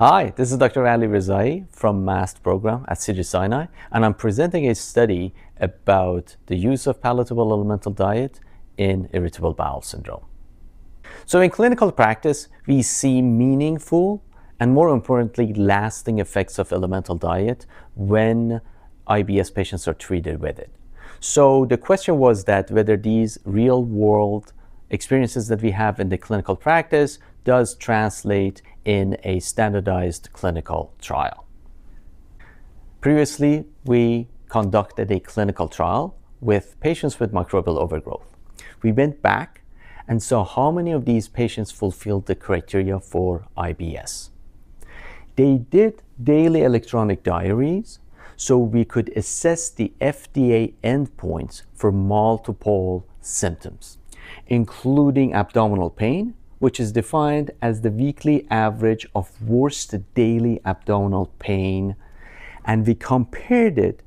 Hi, this is Dr. Ali Rezaie from MAST Program at Cedars-Sinai, and I'm presenting a study about the use of palatable elemental diet in irritable bowel syndrome. So in clinical practice, we see meaningful and, more importantly, lasting effects of elemental diet when IBS patients are treated with it. So the question was that whether these real-world experiences that we have in the clinical practice does translate in a standardized clinical trial. Previously, we conducted a clinical trial with patients with microbial overgrowth. We went back and saw how many of these patients fulfilled the criteria for IBS. They did daily electronic diaries, so we could assess the FDA endpoints for multiple symptoms, including abdominal pain, which is defined as the weekly average of worst daily abdominal pain, and we compared it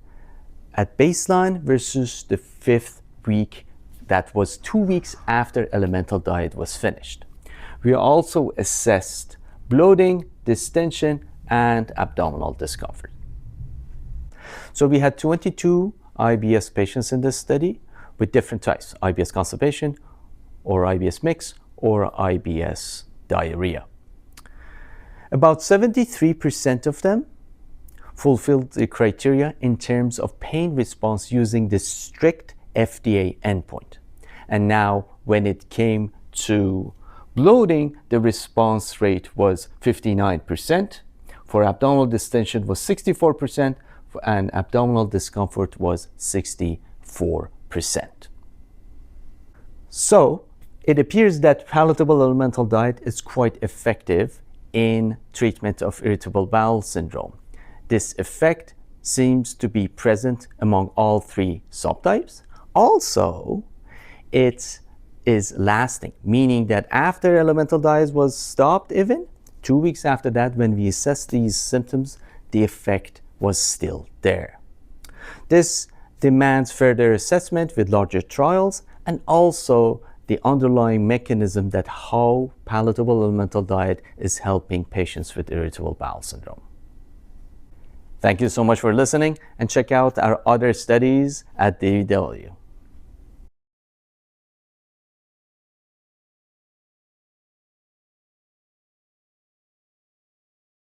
at baseline versus the 5th week, that was 2 weeks after elemental diet was finished. We also assessed bloating, distension, and abdominal discomfort. So we had 22 IBS patients in this study with different types: IBS constipation, or IBS mix, or IBS diarrhea. About 73% of them fulfilled the criteria in terms of pain response using the strict FDA endpoint. And now, when it came to bloating, the response rate was 59%. For abdominal distension was 64%, and abdominal discomfort was 64%. So, it appears that palatable elemental diet is quite effective in treatment of irritable bowel syndrome. This effect seems to be present among all 3 subtypes. Also, it is lasting, meaning that after elemental diet was stopped, even 2 weeks after that, when we assessed these symptoms, the effect was still there. This demands further assessment with larger trials, and also the underlying mechanism that how palatable elemental diet is helping patients with irritable bowel syndrome. Thank you so much for listening, and check out our other studies at DDW.